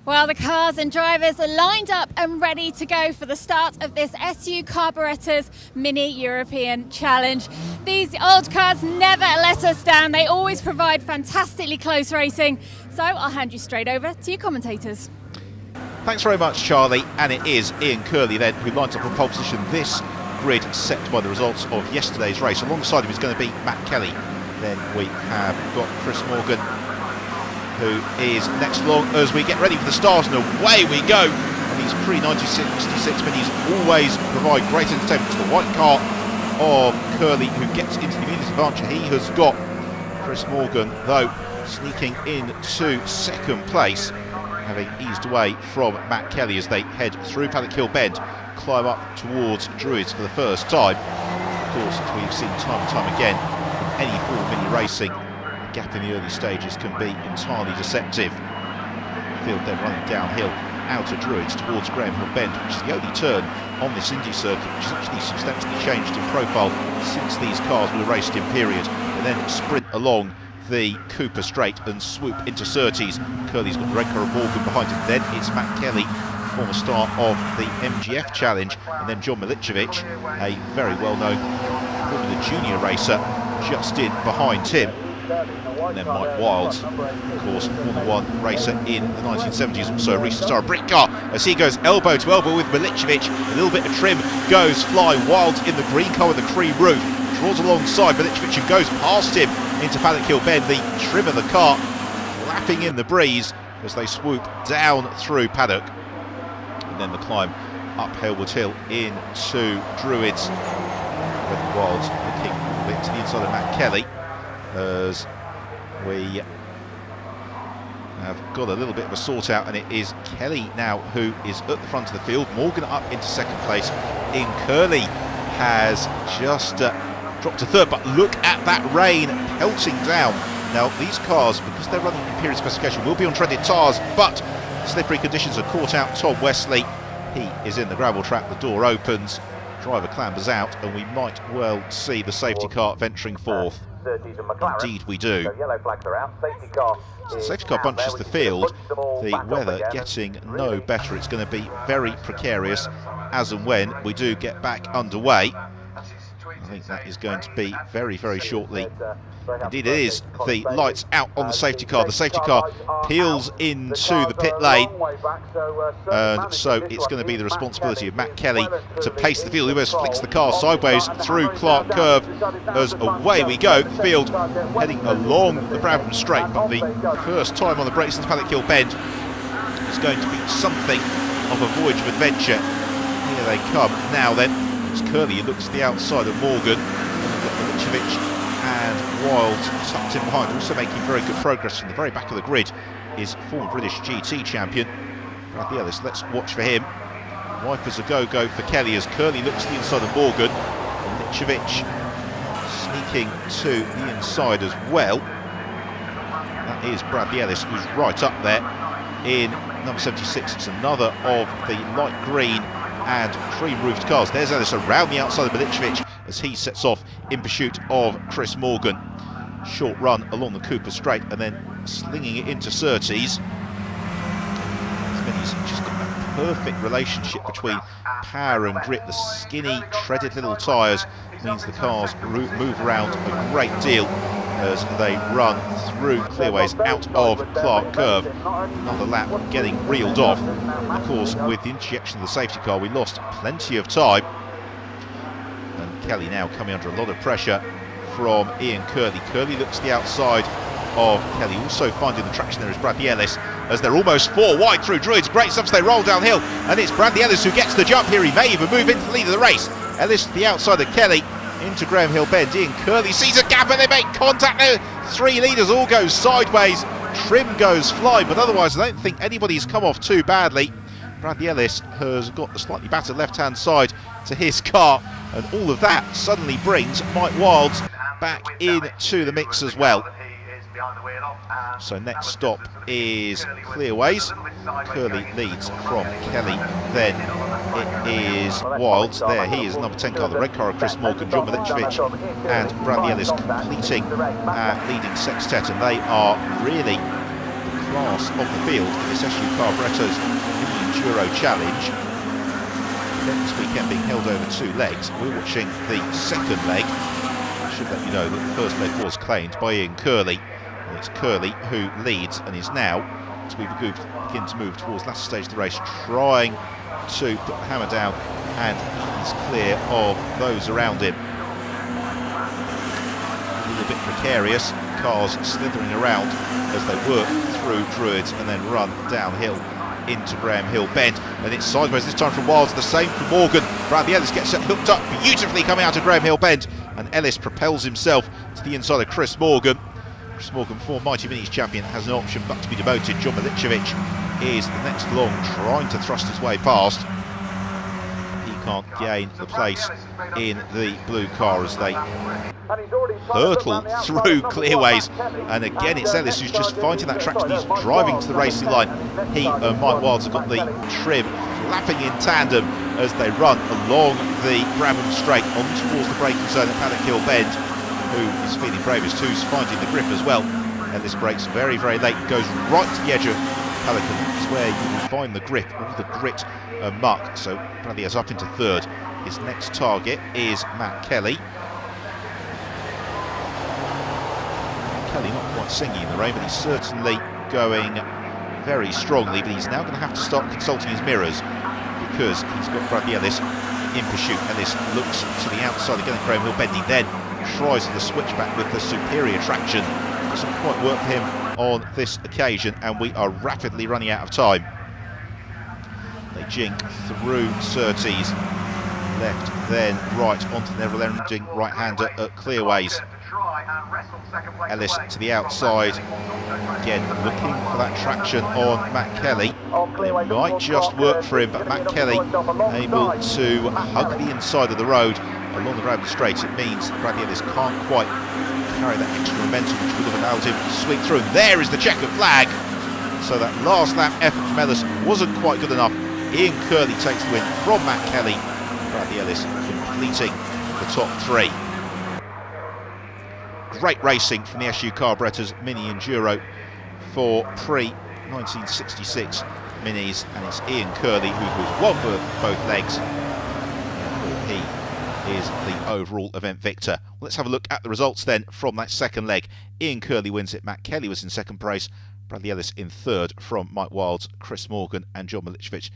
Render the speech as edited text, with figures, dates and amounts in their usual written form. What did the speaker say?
Well, the cars and drivers are lined up and ready to go for the start of this SU Carburettors Mini European Challenge. These old cars never let us down. They always provide fantastically close racing. So I'll hand you straight over to your commentators. Thanks very much, Charlie. And it is Ian Curley then who lines up on pole position. This grid set by the results of yesterday's race. Alongside him is going to be Matt Kelly. Then we have got Chris Morgan, who is next along as we get ready for the start, and away we go. And these pre-1966 minis always provide great entertainment. It's the white car of Curley who gets into the immediate advantage. He has got Chris Morgan, though, sneaking into second place, having eased away from Matt Kelly as they head through Paddock Hill Bend, climb up towards Druids for the first time. Of course, as we've seen time and time again, in any form of mini racing, gap in the early stages can be entirely deceptive. Field then running downhill out of Druids towards Graham Hill Bend, which is the only turn on this Indy circuit which has actually substantially changed in profile since these cars were raced in period, and then sprint along the Cooper Straight and swoop into Surtees. Curley's got the red car of Morgan behind him. Then it's Matt Kelly, former star of the MGF Challenge, and then John Milicevic, a very well-known Formula Junior racer, just in behind him. And then Mike Wilds, of course, Formula 1 racer in the 1970s, also a recent star of Brick Car, as he goes elbow to elbow with Milicevic. A little bit of trim goes fly. Wilds in the green car with the cream roof, draws alongside Milicevic and goes past him into Paddock Hill Bend. The trim of the car flapping in the breeze as they swoop down through Paddock. And then the climb up Hailwood Hill into Druids. With Wilds looking a bit to the inside of Matt Kelly, as we have got a little bit of a sort out, and it is Kelly now who is at the front of the field. Morgan up into second place. Ian Curley has just dropped to third, but look at that rain pelting down. Now these cars, because they're running in period specification, will be on treaded tyres, but slippery conditions have caught out Tom Wesley. He is in the gravel trap, the door opens, driver clambers out, and we might well see the safety car venturing forth. Indeed we do. So the safety car bunches the field, the weather getting no better. It's going to be very precarious as and when we do get back underway. I think that is going to be very, very shortly. Indeed it is. The lights out on the safety car. The safety car peels into the pit lane, and so it's going to be the responsibility of Matt Kelly to pace the field. He almost flicks the car sideways through Clark Curve as away we go. The field heading along the Bradham Straight, but the first time on the brakes into Paddock Hill Bend is going to be something of a voyage of adventure. Here they come now then. It's Curley who looks to the outside of Morgan. Milicevic and Wilds tucked in behind, also making very good progress. From the very back of the grid is former British GT champion Bradley Ellis. Let's watch for him. Wipers a go-go for Kelly as Curley looks to the inside of Morgan. Milicevic sneaking to the inside as well. That is Bradley Ellis, who's right up there in number 76. It's another of the light green and cream-roofed cars. There's Ellis around the outside of Milicevic as he sets off in pursuit of Chris Morgan. Short run along the Cooper Straight and then slinging it into Surtees. He's just got that perfect relationship between power and grip. The skinny, treaded little tyres means the cars move around a great deal as they run through clearways out of Clark Curve. Another lap getting reeled off. Of course, with the injection of the safety car, we lost plenty of time. And Kelly now coming under a lot of pressure from Ian Curley. Curley looks to the outside of Kelly. Also finding the traction there is Bradley Ellis as they're almost four wide through Druids. Great stuff as they roll downhill, and it's Bradley Ellis who gets the jump here. He may even move into the lead of the race. Ellis to the outside of Kelly into Graham Hill Bend. Ian Curley sees a gap and they make contact there. Three leaders all go sideways. Trim goes flying, but otherwise I don't think anybody's come off too badly. Bradley Ellis has got the slightly battered left-hand side to his car, and all of that suddenly brings Mike Wilds back into the mix as well. So next stop is Clearways. Curley leads from Kelly, then it is Wilds. There he is, number 10 car, the red car of Chris Morgan, John Milicevic and Bradley Ellis completing leading sextet, and they are really the class of the field in this SU Carburettors Mini Enduro Challenge. The event this weekend being held over 2 legs. We're watching the second leg. I should let you know that the first leg was claimed by Ian Curley. And it's Curley who leads and is now, as we begin to move towards the latter stage of the race, trying to put the hammer down, and he's clear of those around him. A little bit precarious, cars slithering around as they work through Druids and then run downhill into Graham Hill Bend, and it's sideways this time from Wilds, the same for Morgan. Bradley Ellis gets hooked up beautifully coming out of Graham Hill Bend, and Ellis propels himself to the inside of Chris Morgan. Chris Morgan, former Mighty Minis champion, has an option but to be demoted. John Milicevic is the next along, trying to thrust his way past. He can't gain the place in the blue car as they hurtle through clearways, and again it's Ellis who's just finding that traction. He's driving to the racing line. He and Mike Wilds have got the trim flapping in tandem as they run along the Bramham Straight on towards the braking zone at Paddock Hill Bend. Who is feeling bravest, who's finding the grip as well. Ellis brakes very, very late, goes right to the edge of Pelican. That's where you will find the grip, all the grit and muck. So Bradley is up into third. His next target is Matt Kelly. Kelly not quite singing in the rain, but he's certainly going very strongly. But he's now going to have to start consulting his mirrors because he's got Bradley Ellis in pursuit. Ellis looks to the outside again at Graham Hill Bend. He then tries the switchback with the superior traction. Doesn't quite work for him on this occasion, and we are rapidly running out of time. They jink through Surtees, left then right onto the never-ending right-hander at Clearways. Ellis to the outside, again looking for that traction on Matt Kelly. It might just work for him, but Matt Kelly able to hug the inside of the road along the Bramham Straight. It means that Bradley Ellis can't quite carry that extra momentum which would have allowed him to sweep through. And there is the checkered flag. So that last lap effort from Ellis wasn't quite good enough. Ian Curley takes the win from Matt Kelly. Bradley Ellis completing the top 3. Great racing from the SU Carburettors Mini Enduro for pre-1966 Minis, and it's Ian Curley who won both legs. He is the overall event victor. Let's have a look at the results then from that second leg. Ian Curley wins it. Matt Kelly was in second place. Bradley Ellis in third from Mike Wilds, Chris Morgan and John Milicevic